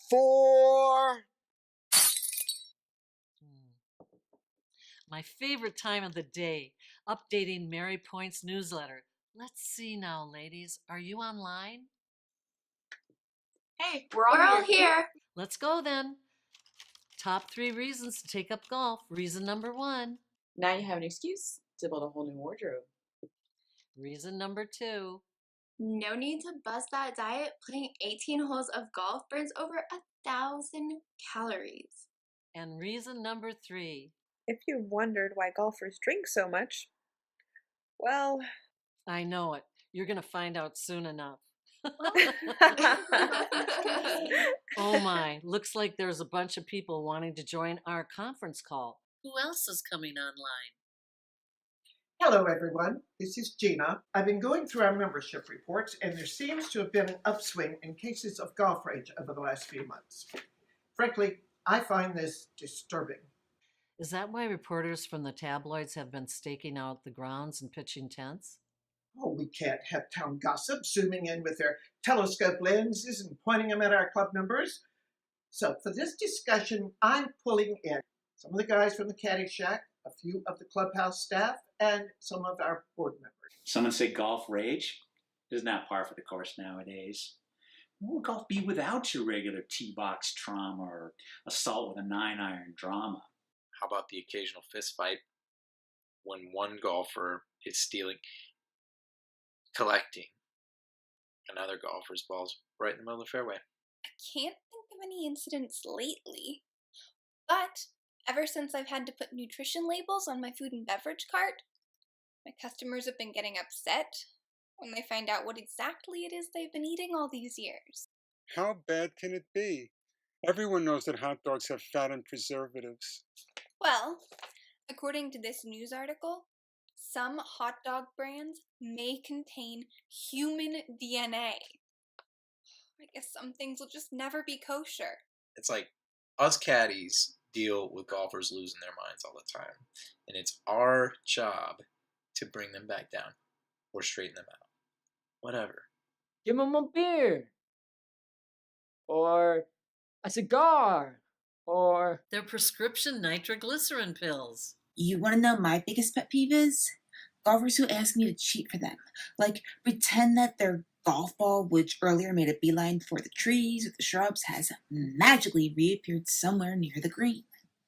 4. My favorite time of the day, updating Mary Point's newsletter. Let's see now, ladies. Are you online? Hey, we're all here. Let's go then. Top 3 reasons to take up golf. Reason number 1. Now you have an excuse to build a whole new wardrobe. Reason number 2. No need to bust that diet. Playing 18 holes of golf burns over 1,000 calories. And reason number 3. If you wondered why golfers drink so much, well, I know it. You're going to find out soon enough. Oh my, looks like there's a bunch of people wanting to join our conference call. Who else is coming online? Hello, everyone. This is Gina. I've been going through our membership reports, and there seems to have been an upswing in cases of golf rage over the last few months. Frankly, I find this disturbing. Is that why reporters from the tabloids have been staking out the grounds and pitching tents? Oh, we can't have town gossip zooming in with their telescope lenses and pointing them at our club members. So for this discussion, I'm pulling in some of the guys from the Caddie Shack, a few of the clubhouse staff, and some of our board members. Someone say golf rage? Isn't that par for the course nowadays? What would golf be without your regular tee box trauma or assault with a 9-iron drama? How about the occasional fist fight when one golfer is collecting another golfer's balls right in the middle of the fairway? I can't think of any incidents lately, but ever since I've had to put nutrition labels on my food and beverage cart, my customers have been getting upset when they find out what exactly it is they've been eating all these years. How bad can it be? Everyone knows that hot dogs have fat and preservatives. Well, according to this news article, some hot dog brands may contain human DNA. I guess some things will just never be kosher. It's like us caddies deal with golfers losing their minds all the time, and it's our job to bring them back down or straighten them out. Whatever. Give them a beer. Or a cigar. Or Their prescription nitroglycerin pills. You want to know my biggest pet peeve is? Golfers who ask me to cheat for them. Like, pretend that their golf ball, which earlier made a beeline for the trees or the shrubs, has magically reappeared somewhere near the green.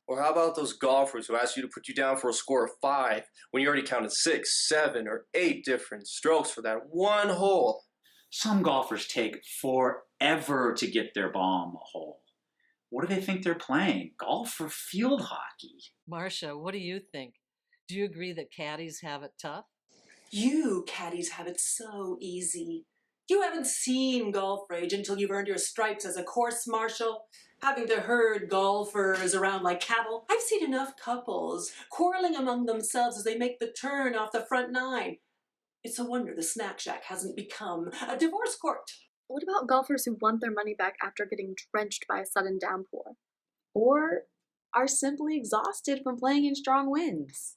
Or how about those golfers who ask you to put you down for a score of 5 when you already counted 6, 7, or 8 different strokes for that one hole? Some golfers take forever to get their ball in the hole. What do they think they're playing? Golf or field hockey? Marcia, what do you think? Do you agree that caddies have it tough? You caddies have it so easy. You haven't seen golf rage until you've earned your stripes as a course marshal, having to herd golfers around like cattle. I've seen enough couples quarreling among themselves as they make the turn off the front 9. It's a wonder the snack shack hasn't become a divorce court. What about golfers who want their money back after getting drenched by a sudden downpour? Or are simply exhausted from playing in strong winds?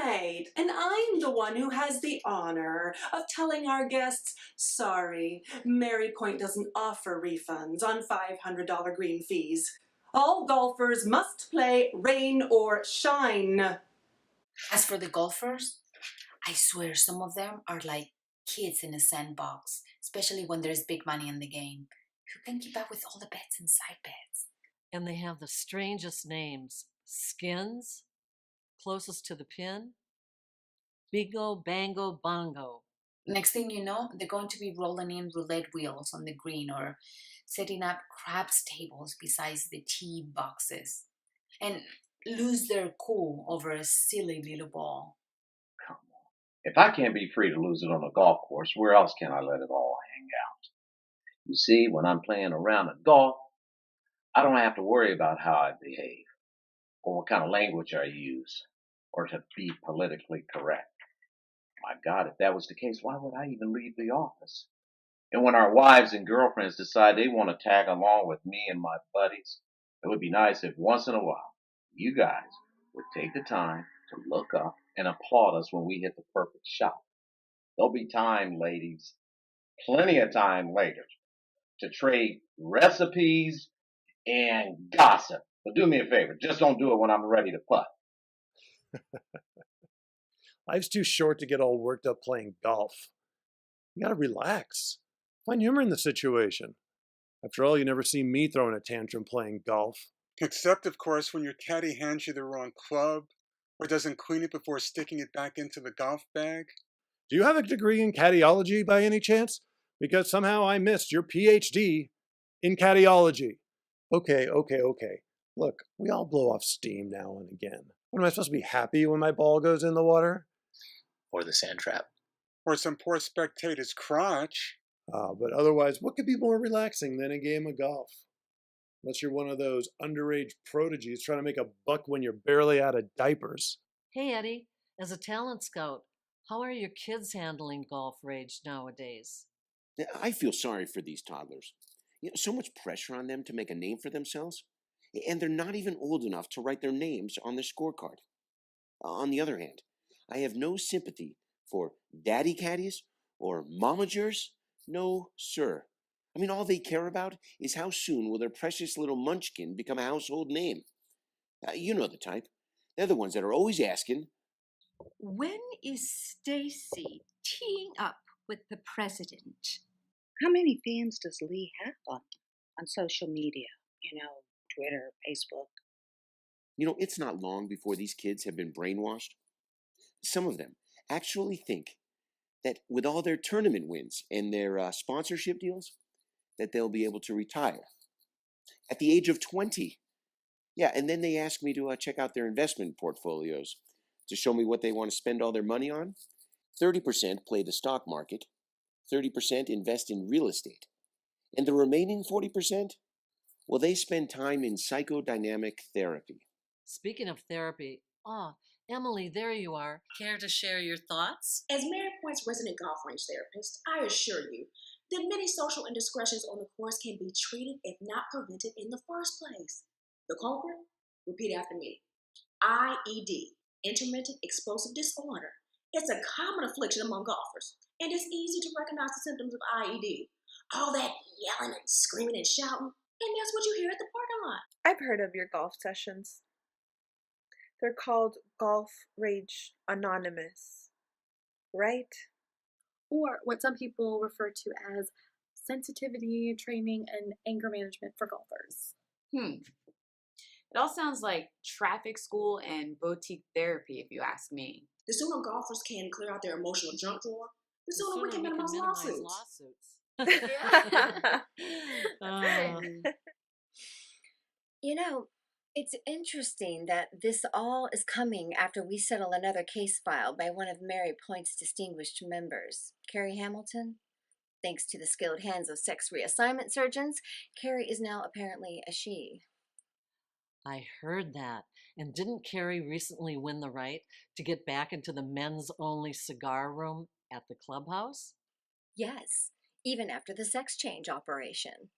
Right, and I'm the one who has the honor of telling our guests, sorry, Mary Point doesn't offer refunds on $500 green fees. All golfers must play rain or shine. As for the golfers, I swear some of them are like kids in a sandbox, especially when there's big money in the game. Who can keep up with all the bets and side bets? And they have the strangest names. Skins, closest to the pin, Bingo, Bango, Bongo. Next thing you know, they're going to be rolling in roulette wheels on the green or setting up craps tables besides the tee boxes and lose their cool over a silly little ball. Come on. If I can't be free to lose it on a golf course, where else can I let it all hang out? You see, when I'm playing a round of golf, I don't have to worry about how I behave or what kind of language I use or to be politically correct. My God, if that was the case, why would I even leave the office? And when our wives and girlfriends decide they want to tag along with me and my buddies, it would be nice if once in a while you guys would take the time to look up and applaud us when we hit the perfect shot. There'll be time, ladies, plenty of time later, to trade recipes and gossip. But do me a favor, just don't do it when I'm ready to putt. Life's too short to get all worked up playing golf. You gotta relax. Find humor in the situation. After all, you never see me throwing a tantrum playing golf. Except, of course, when your caddy hands you the wrong club or doesn't clean it before sticking it back into the golf bag. Do you have a degree in caddyology by any chance? Because somehow I missed your PhD in caddyology. Okay. Look, we all blow off steam now and again. What, am I supposed to be happy when my ball goes in the water? Or the sand trap. Or some poor spectator's crotch. But otherwise, what could be more relaxing than a game of golf? Unless you're one of those underage prodigies trying to make a buck when you're barely out of diapers. Hey, Eddie, as a talent scout, how are your kids handling golf rage nowadays? I feel sorry for these toddlers. So much pressure on them to make a name for themselves, and they're not even old enough to write their names on their scorecard. On the other hand, I have no sympathy for daddy caddies or momagers. No, sir. I mean, all they care about is how soon will their precious little munchkin become a household name. You know the type. They're the ones that are always asking, when is Stacy teeing up with the president? How many fans does Lee have on social media? Twitter, Facebook. It's not long before these kids have been brainwashed. Some of them actually think that with all their tournament wins and their sponsorship deals, that they'll be able to retire at the age of 20. Yeah, and then they ask me to check out their investment portfolios to show me what they want to spend all their money on. 30% play the stock market, 30% invest in real estate, and the remaining 40%, well, they spend time in psychodynamic therapy. Speaking of therapy, Emily, there you are. Care to share your thoughts? As Mary Point's resident golf range therapist, I assure you that many social indiscretions on the course can be treated if not prevented in the first place. The culprit? Repeat after me. IED, intermittent explosive disorder. It's a common affliction among golfers, and it's easy to recognize the symptoms of IED. All that yelling and screaming and shouting, and that's what you hear at the parking lot. I've heard of your golf sessions. They're called Golf Rage Anonymous, right? Or what some people refer to as sensitivity training and anger management for golfers. It all sounds like traffic school and boutique therapy, if you ask me. The sooner golfers can clear out their emotional junk drawer, the sooner we can minimize lawsuits. It's interesting that this all is coming after we settle another case filed by one of Mary Point's distinguished members, Carrie Hamilton. Thanks to the skilled hands of sex reassignment surgeons, Carrie is now apparently a she. I heard that. And didn't Carrie recently win the right to get back into the men's-only cigar room at the clubhouse? Yes, even after the sex change operation.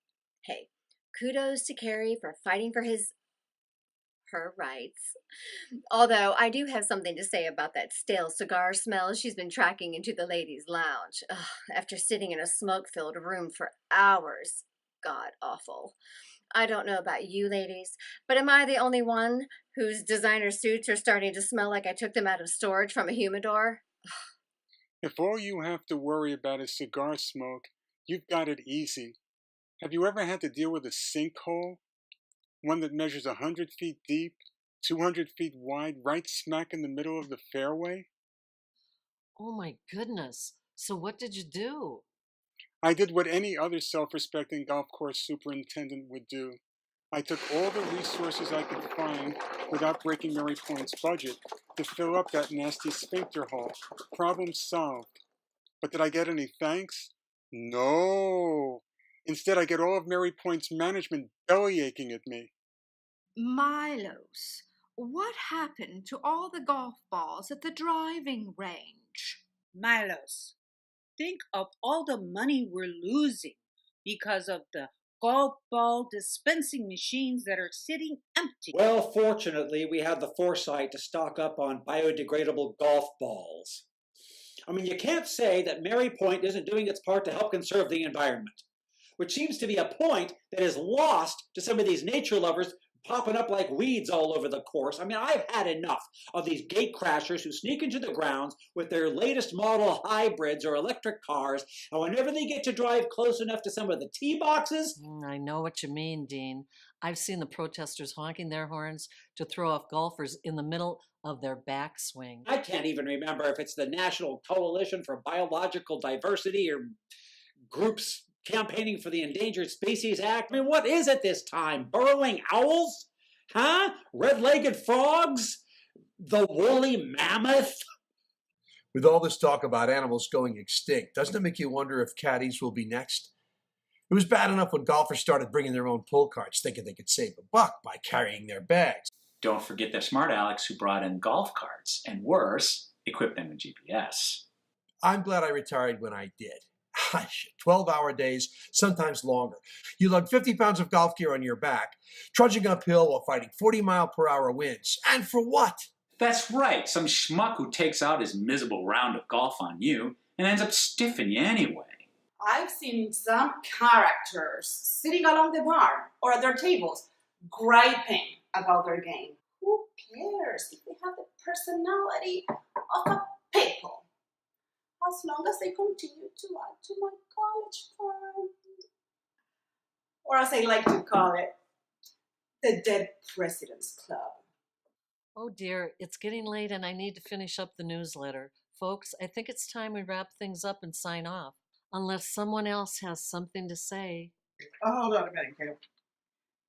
Hey, kudos to Carrie for fighting for her rights. Although I do have something to say about that stale cigar smell she's been tracking into the ladies' lounge. After sitting in a smoke-filled room for hours. God awful. I don't know about you ladies, but am I the only one whose designer suits are starting to smell like I took them out of storage from a humidor? If all you have to worry about is cigar smoke, you've got it easy. Have you ever had to deal with a sinkhole? One that measures 100 feet deep, 200 feet wide, right smack in the middle of the fairway? Oh my goodness. So what did you do? I did what any other self-respecting golf course superintendent would do. I took all the resources I could find without breaking Mary Point's budget to fill up that nasty sphincter hole. Problem solved. But did I get any thanks? No. Instead, I get all of Mary Point's management bellyaching at me. Milos, what happened to all the golf balls at the driving range? Milos, think of all the money we're losing because of the golf ball dispensing machines that are sitting empty. Well, fortunately, we had the foresight to stock up on biodegradable golf balls. I mean, you can't say that Mary Point isn't doing its part to help conserve the environment. which seems to be a point that is lost to some of these nature lovers popping up like weeds all over the course. I mean, I've had enough of these gate crashers who sneak into the grounds with their latest model hybrids or electric cars, and whenever they get to drive close enough to some of the tee boxes... I know what you mean, Dean. I've seen the protesters honking their horns to throw off golfers in the middle of their backswing. I can't even remember if it's the National Coalition for Biological Diversity or groups campaigning for the Endangered Species Act. I mean, what is it this time? Burrowing owls? Huh? Red-legged frogs? The woolly mammoth? With all this talk about animals going extinct, doesn't it make you wonder if caddies will be next? It was bad enough when golfers started bringing their own pull carts, thinking they could save a buck by carrying their bags. Don't forget the smart Alex who brought in golf carts, and worse, equipped them with GPS. I'm glad I retired when I did. 12-hour days, sometimes longer. You lug 50 pounds of golf gear on your back, trudging uphill while fighting 40-mile-per-hour winds. And for what? That's right, some schmuck who takes out his miserable round of golf on you and ends up stiffing you anyway. I've seen some characters sitting along the bar or at their tables, griping about their game. Who cares if they have the personality of a pickle? As long as they continue to add to my college fund. Or as I like to call it, the Dead President's Club. Oh dear, it's getting late and I need to finish up the newsletter. Folks, I think it's time we wrap things up and sign off. Unless someone else has something to say. Oh, hold on a minute, Gail.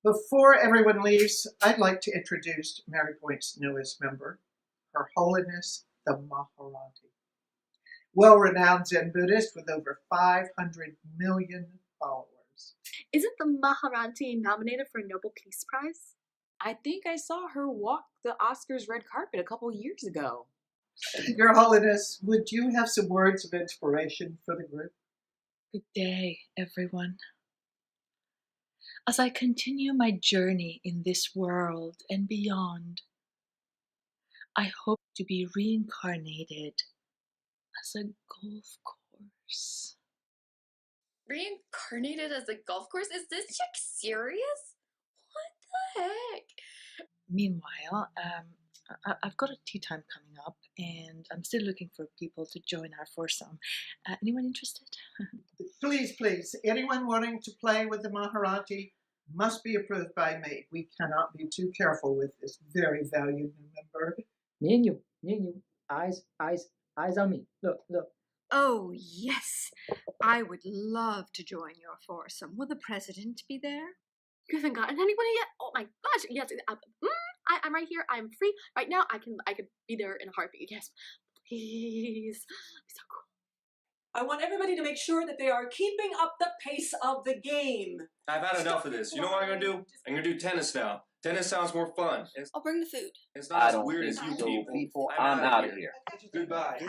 Before everyone leaves, I'd like to introduce Mary Point's newest member, Her Holiness the Maharati. Well-renowned Zen Buddhist with over 500 million followers. Isn't the Maharati nominated for a Nobel Peace Prize? I think I saw her walk the Oscars red carpet a couple years ago. Your Holiness, would you have some words of inspiration for the group? Good day, everyone. As I continue my journey in this world and beyond, I hope to be reincarnated as a golf course. Reincarnated as a golf course? Is this chick serious? What the heck? Meanwhile, I've got a tea time coming up, and I'm still looking for people to join our foursome. Anyone interested? Please, please, anyone wanting to play with the Maharati must be approved by me. We cannot be too careful with this very valued new member. Nino, eyes on me. Look. Oh, yes. I would love to join your foursome. Will the president be there? You haven't gotten anybody yet? Oh my gosh! Yes, I'm right here. I'm free right now. I could be there in a heartbeat. Yes, please. So cool. I want everybody to make sure that they are keeping up the pace of the game. I've had enough of this. You know what I'm going to do? I'm going to do tennis now. Tennis sounds more fun. I'll bring the food. It's not as weird as you people. I'm out of here. Goodbye.